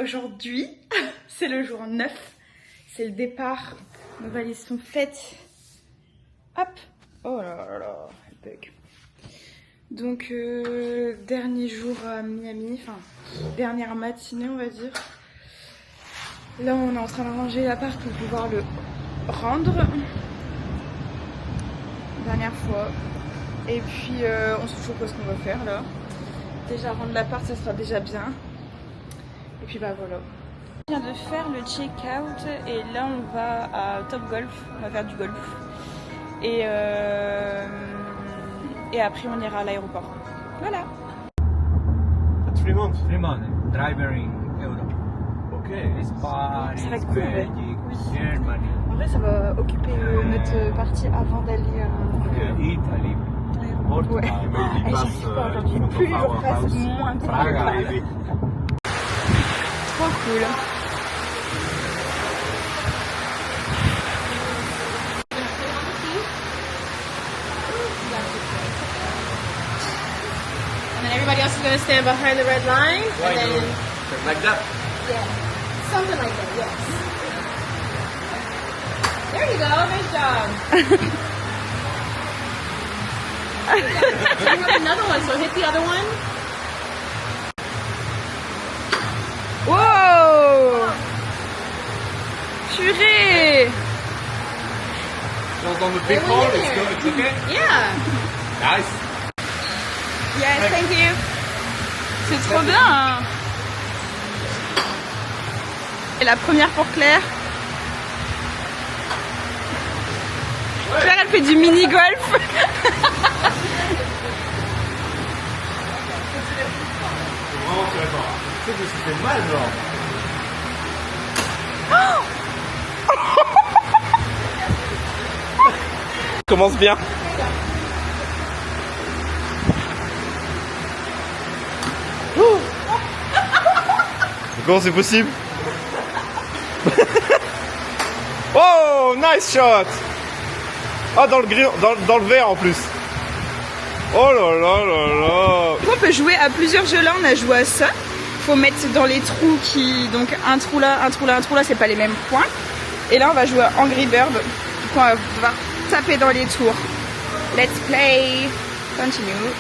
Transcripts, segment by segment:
aujourd'hui, c'est le jour 9, c'est le départ, nos valises sont faites. Hop, oh là là là, elle bug. Donc dernier jour à Miami, enfin dernière matinée on va dire. Là on est en train de ranger l'appart pour pouvoir le rendre. Dernière fois. Et puis on sait toujours pas ce qu'on va faire là. Déjà rendre l'appart ça sera déjà bien. Et puis bah voilà. On vient de faire le check-out et là on va à Top Golf, on va faire du golf. Et après on ira à l'aéroport. Voilà. Fremont. Fremont, driver in Europe. Ok. Espagne, Ça va être cool, ouais. Belgique, Oui. Germany. En vrai ça va occuper notre partie avant d'aller Italy, Portugal. ouais. Maybe pass J'arrive pas aujourd'hui. in front Plus of les jours our passent, house. moins de Praga. Maybe. Trop cool. And then everybody else is going to stand behind the red line. And then, Like that. yeah, something like that, yes. There you go, nice job. You have another one, so hit the other one. Wow! Purée! Just on the big It was hole, in it's there. good, it's okay? Yeah. Nice. Yes, thank you. C'est trop bien. Hein. Et la première pour Claire. Claire, elle fait du mini-golf. Vraiment très fort. Tu sais que c'était mal, genre. Commence bien. Comment c'est possible? Oh, nice shot! Ah, dans le gris, dans le vert en plus. Oh là là là là. On peut jouer à plusieurs jeux là, on a joué à ça. Faut mettre dans les trous qui. Donc un trou là, un trou là, un trou là, c'est pas les mêmes points. Et là on va jouer à Angry Bird. Donc on va devoir taper dans les tours. Let's play. Continue.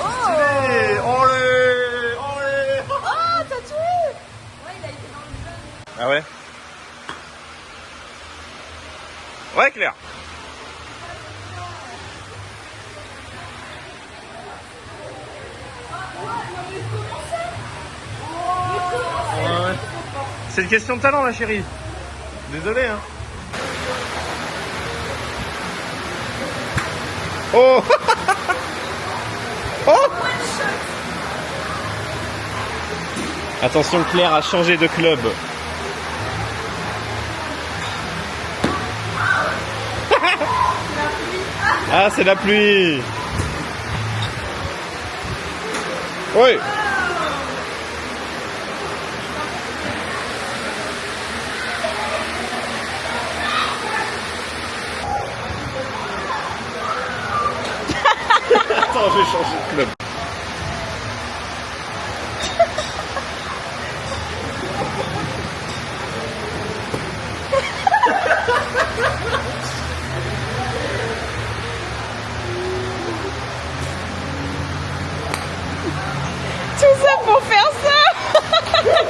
Allez, olé, olé. Oh, t'as tué! Ah ouais? Ouais, Claire. Ouais. C'est une question de talent, la chérie. Désolé, hein. Oh. Oh. Attention, Claire a changé de club. Ah, c'est la pluie. Oui. Attends, je vais changer de club. Tout ça pour faire ça!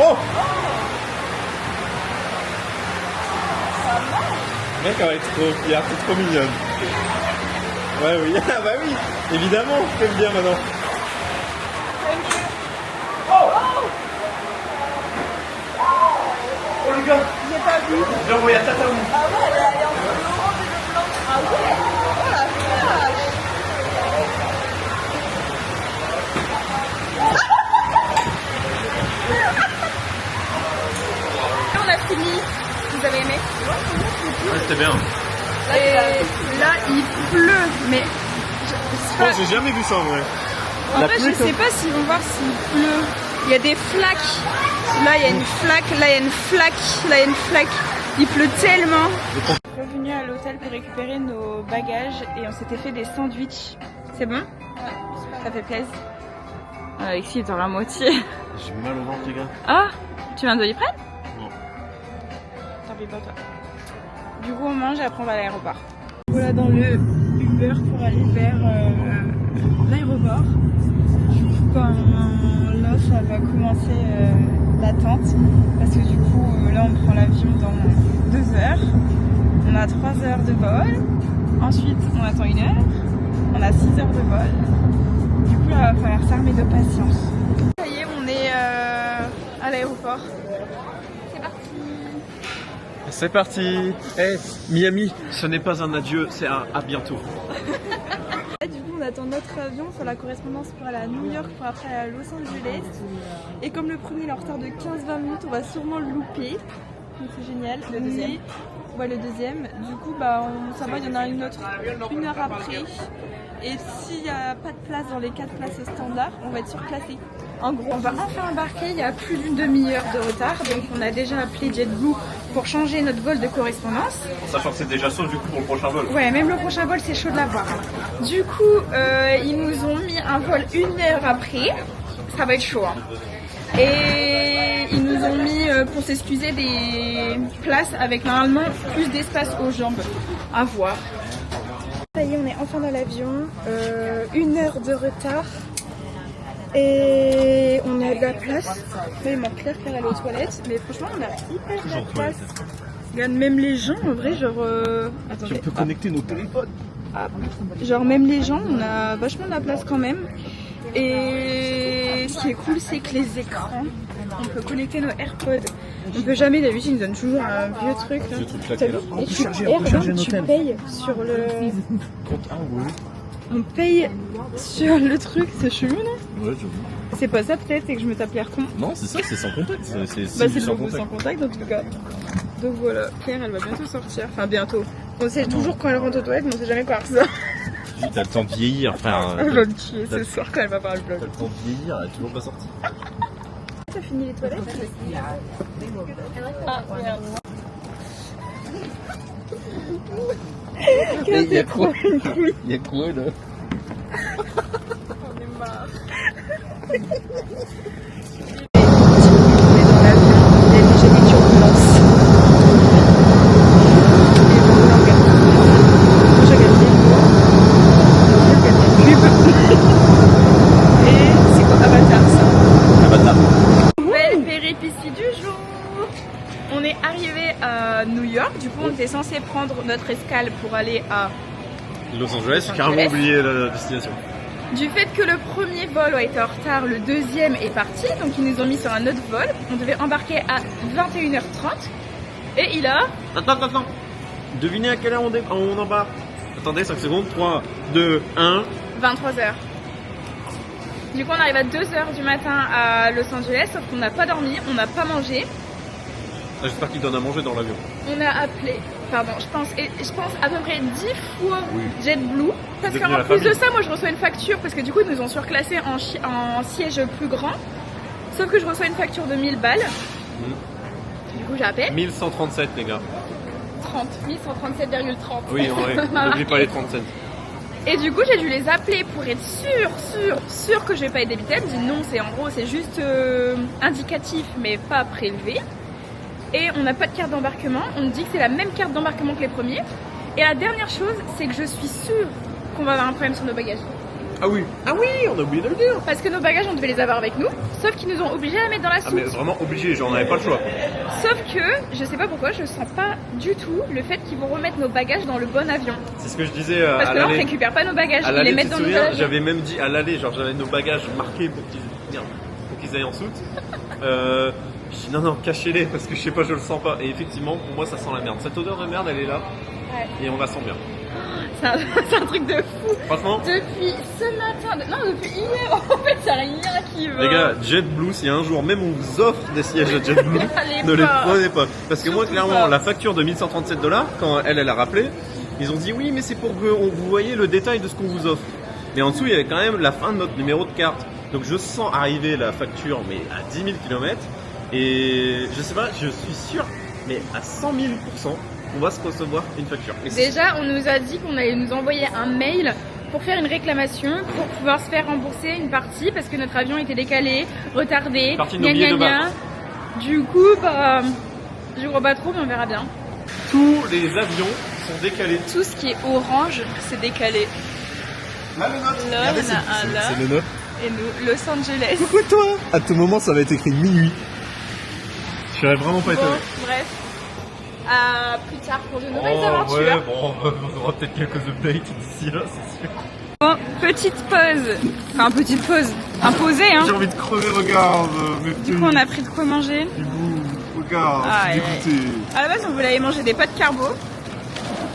Oh. Mec, elle va être trop fière, c'est trop mignonne. Ouais, oui, ah bah oui, évidemment, je t'aime bien maintenant. Oh. Oh les gars, J'ai pas vu. j'ai envoyé à Tataou. Ah ouais, elle est allée entre l'orange et le blanc. Ah ouais? Oh la vache! On a fini. Vous avez aimé? Ouais, c'était bien. Et là, il pleut, mais Oh, j'ai jamais vu ça en vrai. en La vrai, je pluie, sais pas s'ils vont voir s'il pleut. Il y a des flaques. Là, il y a une flaque. Là, il y a une flaque. Là, il y a une flaque. Il pleut tellement. On est revenu à l'hôtel pour récupérer nos bagages et on s'était fait des sandwichs. C'est bon? Ça fait plaisir. Alexis est dans la moitié. J'ai mal au ventre, les gars. Ah, tu viens de Doliprane? Non. Tant pis pas toi. Du coup on mange et après on va à l'aéroport. Voilà dans le Uber pour aller vers l'aéroport. Du coup quand là ça va commencer l'attente parce que du coup là on prend l'avion dans 2 heures. On a 3 heures de vol. Ensuite on attend 1 heure. On a 6 heures de vol. Du coup là il va falloir s'armer de patience. Ça y est on est à l'aéroport. C'est parti. Hey, Miami, ce n'est pas un adieu, c'est un à bientôt. Du coup on attend notre avion sur la correspondance pour aller à New York pour après aller à Los Angeles. Et comme le premier est en retard de 15-20 minutes, on va sûrement le louper. Donc c'est génial. Le deuxième. Ouais, le deuxième. Du coup bah ça va, il y en a une autre 1 heure après. Et s'il n'y a pas de place dans les 4 places standards, on va être surclassé. En gros, on va enfin embarquer, il y a plus d'une demi-heure de retard, donc on a déjà appelé JetBlue pour changer notre vol de correspondance. Sachant que c'est déjà chaud du coup pour le prochain vol. Ouais, même le prochain vol c'est chaud de l'avoir. Du coup, ils nous ont mis un vol 1 heure après, ça va être chaud. Hein. Et ils nous ont mis, pour s'excuser, des places avec normalement plus d'espace aux jambes. À voir. Ça y est, on est enfin dans l'avion, 1 heure de retard. Et on a de la place. Il manque Claire qui est aux toilettes, mais franchement on a hyper de la place. Regarde, même les gens en vrai, genre. Attendez. On peut connecter nos téléphones. Genre même les gens, on a vachement de la place quand même. Et ce qui est cool, c'est que les écrans, on peut connecter nos AirPods. On peut jamais, d'habitude, ils nous donnent toujours un vieux truc. Là. Et tu payes sur le. Ah oui. On paye sur le truc, c'est chelou non? Ouais, j'avoue. C'est pas ça peut-être, c'est que je me tape l'air con. Non, c'est ça, c'est sans contact. C'est le logo sans contact en tout cas. Donc voilà, Claire elle va bientôt sortir. Enfin bientôt. On sait toujours quand elle rentre aux toilettes, mais on sait jamais quoi faire ça. T'as le temps de vieillir, frère. Elle va me tuer ce soir quand elle va faire le vlog. T'as le temps de vieillir, elle est toujours pas sortie. T'as fini les toilettes? Ah merde. Il y a quoi? Il y a quoi là? On est marre. Et c'est quoi Avatar ça? Avatar. Nouvelle péripétie du jour. On est arrivé à New York, du coup on était censé prendre notre escale pour aller à Los Angeles, j'ai carrément oublié la destination. Du fait que le premier vol a été en retard, le deuxième est parti, donc ils nous ont mis sur un autre vol. On devait embarquer à 21h30 et il a... Attends. Devinez à quelle heure on embarque. Attendez 5 secondes, 3, 2, 1. 23h. Du coup on arrive à 2h du matin à Los Angeles, sauf qu'on n'a pas dormi, on n'a pas mangé. J'espère qu'il donne à manger dans l'avion. On a appelé, je pense à peu près 10 fois JetBlue. Parce qu'en plus de ça, moi je reçois une facture, parce que du coup ils nous ont surclassé en siège plus grand. Sauf que je reçois une facture de 1000 balles. Du coup j'appelle. 1137 les gars. 1137,30. Oui, n'oublie pas les 30 cents. Et du coup j'ai dû les appeler pour être sûr que je vais pas être débité. Elle me dit non, c'est juste indicatif mais pas prélevé. Et on n'a pas de carte d'embarquement, on me dit que c'est la même carte d'embarquement que les premiers. Et la dernière chose, c'est que je suis sûre qu'on va avoir un problème sur nos bagages. Ah oui, on a oublié de le dire. Parce que nos bagages, on devait les avoir avec nous, sauf qu'ils nous ont obligés à la mettre dans la soute. Ah mais vraiment obligé, genre on n'avait pas le choix. Sauf que, je sais pas pourquoi, je sens pas du tout le fait qu'ils vont remettre nos bagages dans le bon avion. C'est ce que je disais Parce à que là, on l'aller. récupère pas nos bagages, À ils les l'aller, mettent tu te dans nos souviens, bagages. j'avais même dit à l'aller, genre j'avais nos bagages marqués pour qu'ils aillent en soute. Je dis non, cachez-les parce que je sais pas, je le sens pas. Et effectivement, pour moi, ça sent la merde. Cette odeur de merde, elle est là. Ouais. Et on la sent bien. C'est un truc de fou. Franchement, Depuis ce matin, non, depuis hier, en fait, c'est rien qui va. les gars, JetBlue, si un jour même on vous offre des sièges de JetBlue, ne les prenez pas. Parce que moi, clairement, la facture de 1137 $, quand elle a rappelé, ils ont dit oui, mais c'est pour que vous voyez le détail de ce qu'on vous offre. Mais en dessous, il y avait quand même la fin de notre numéro de carte. Donc je sens arriver la facture, mais à 10 000 km. Et je sais pas, je suis sûr, mais à 100 000% qu'on va se recevoir une facture. Et déjà, on nous a dit qu'on allait nous envoyer un mail pour faire une réclamation, pour pouvoir se faire rembourser une partie parce que notre avion était décalé, retardé, gna gna gna. Du coup, bah, je crois pas trop, mais on verra bien. Tous les avions sont décalés. Tout ce qui est orange, c'est décalé. Là, le nôtre. Là, Regardez, on a un là. c'est le nôtre. Et nous, Los Angeles. Pourquoi toi? À tout moment, ça va être écrit minuit. Je serais vraiment pas étonné. Bref. À plus tard pour de nouvelles aventures. Ouais, bon, on aura peut-être quelques updates d'ici là, c'est sûr. Bon, petite pause. Enfin, petite pause. Imposée, hein. J'ai envie de crever, regarde. Du coup, on a pris de quoi manger. Regarde, je suis dégoûté. À la base, on voulait aller manger des pâtes carbo.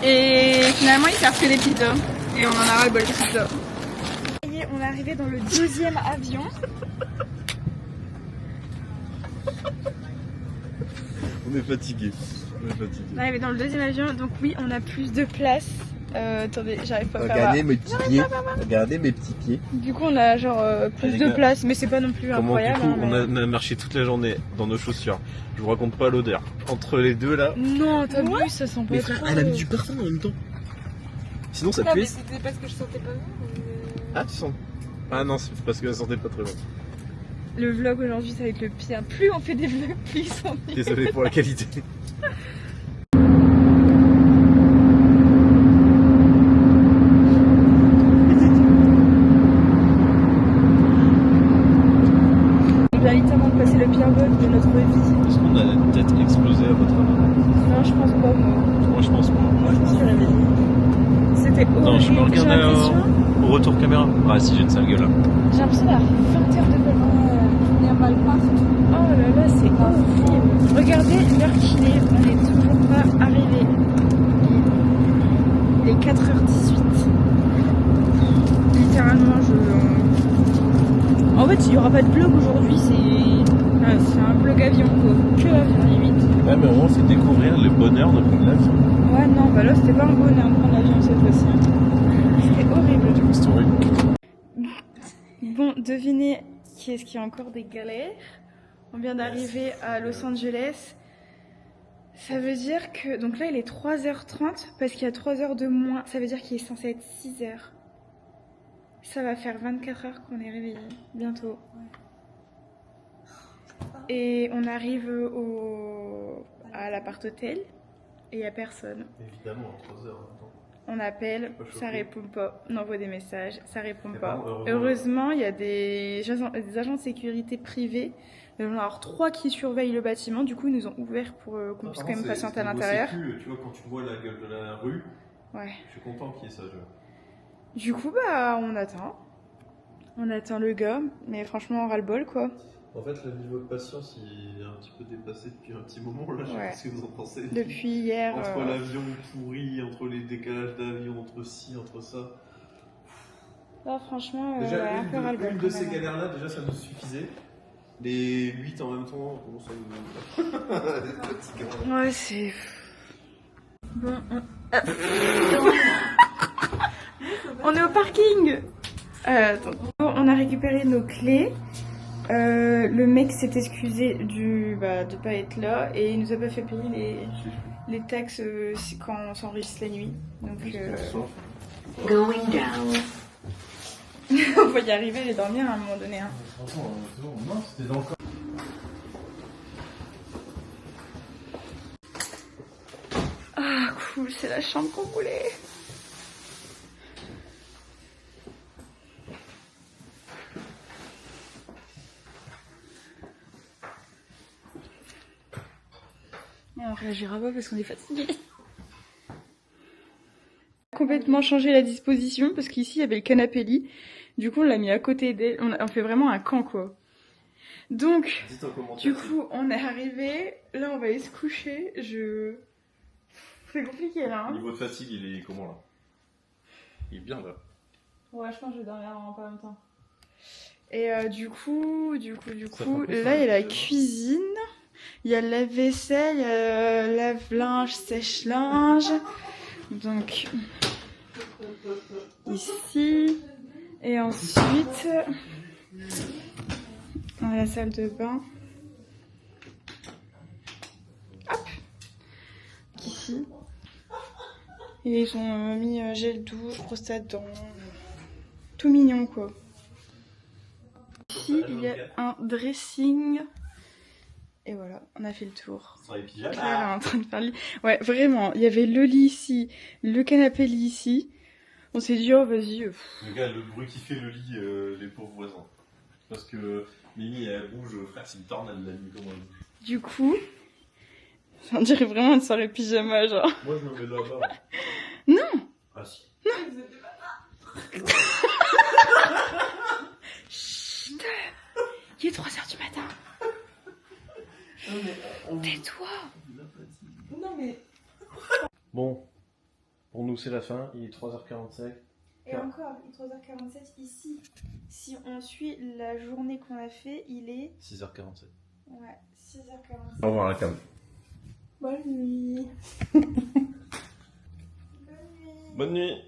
Et finalement, ils servent que des pizzas. Et on en a ras le bol des pizzas. Et on est arrivé dans le deuxième avion. On est fatigué. On est arrivé dans le deuxième avion, donc oui, on a plus de place. Attendez, j'arrive pas à faire. Regardez mes petits pieds. Regardez mes petits pieds. Du coup, on a genre plus de place, mais c'est pas non plus incroyable. Du coup, hein, on a marché toute la journée dans nos chaussures. Je vous raconte pas l'odeur. Entre les deux là. Non, t'as vu, ça sent pas. Mais frère, elle a mis du parfum en même temps. Sinon, ça puait. C'était parce que je sentais pas bon. Ah, tu sens. Ah non, c'est parce que ça sentait pas très bon. Le vlog aujourd'hui, ça va être le pire. Plus on fait des vlogs, plus ils sont nuls. Désolé pour la qualité. On vient littéralement de passer le pire vlog de notre vie. Est-ce qu'on a la tête explosée à votre avis? Non, je pense pas, moi. Moi, je pense pas. Moi, je me suis réveillée. C'était horrible. Non, je me J'ai regardais l'impression- au retour caméra. Ah, si, j'ai une sale gueule là. J'ai l'impression d'avoir fait 20 heures de vol. Oh là là, c'est horrible. Regardez l'heure qu'il est, on n'est toujours pas arrivé. Il est 4h18. Littéralement, En fait, il n'y aura pas de vlog aujourd'hui, c'est un vlog avion, quoi. Que avion, limite. Ouais, mais au moins, c'est découvrir le bonheur de prendre l'avion. Ouais, non, bah là, c'était pas un bonheur de prendre l'avion cette fois-ci. C'était horrible. C'est horrible. Bon, devinez qui est-ce qui a encore des galères. On vient d'arriver à Los Angeles. Ça veut dire que... Donc là, il est 3h30 parce qu'il y a 3 heures de moins. Ça veut dire qu'il est censé être 6h. Ça va faire 24 heures qu'on est réveillé. Bientôt. Et on arrive à l'appart-hôtel et il n'y a personne. Évidemment, à 3 heures. On appelle, ça répond pas. On envoie des messages, ça répond pas. Bon, heureusement, il y a des agents de sécurité privés. Il y en a alors 3 qui surveillent le bâtiment. Du coup, ils nous ont ouvert pour qu'on puisse quand même patienter à l'intérieur. Tu vois, quand tu vois la gueule de la rue, Ouais. je suis content qu'il y ait ça. Du coup, bah, on attend. On attend le gars, mais franchement, on ras-le-bol, quoi. En fait, le niveau de patience, il est un petit peu dépassé depuis un petit moment. Là, je sais pas ce que vous en pensez. Depuis hier. Entre l'avion pourri, entre les décalages d'avion, entre ci, entre ça. Là, franchement, Déjà, un peu ras-le-bol. une de ces galères-là, déjà, ça nous suffisait. Les 8 en même temps, bon, ça nous... Ouais, c'est... Bon, on est au parking. Attends. Bon, on a récupéré nos clés. Le mec s'est excusé de pas être là et il nous a pas fait payer les taxes quand on s'enregistre la nuit. Donc Going down. on va y arriver, j'ai dormi à un moment donné. Hein. Non, c'était dans le corps. Ah cool, c'est la chambre qu'on voulait. On réagira pas parce qu'on est fatigué. Complètement changé la disposition parce qu'ici il y avait le canapé lit. Du coup on l'a mis à côté d'elle. On fait vraiment un camp quoi. Donc du coup on est arrivé. Là on va aller se coucher. C'est compliqué là. Hein. Niveau de fatigue, il est comment là? Il est bien là. Ouais, je pense que je vais dormir en pas même temps. Et du coup, là il y a la cuisine. Il y a le lave-vaisselle, il y a le lave-linge, sèche-linge. Donc, ici. Et ensuite, Dans la salle de bain. Hop. Ici. Et ils ont mis gel douche, brosse à dents. Tout mignon quoi. Ici il y a un dressing. Et voilà, on a fait le tour. Sur les pyjamas. Claire est en train de faire le lit. Ouais, vraiment, il y avait le lit ici, le canapé lit ici. On s'est dit, oh vas-y. Le gars, le bruit qui fait le lit, les pauvres voisins. Parce que Mimi, elle bouge, frère, c'est une tornade la nuit, comment elle bouge. Du coup, on dirait vraiment une soirée pyjama, genre. Moi, je me mets là-bas. Non. Ah si. Chut. Il est 3h du matin. Tais-toi. Non mais... Bon, pour nous, c'est la fin. Il est 3h45. Et encore, il est 3h47 ici. Si on suit la journée qu'on a fait, il est... 6h47. Ouais, 6h47. Au revoir la cam. Bonne nuit. Bonne nuit.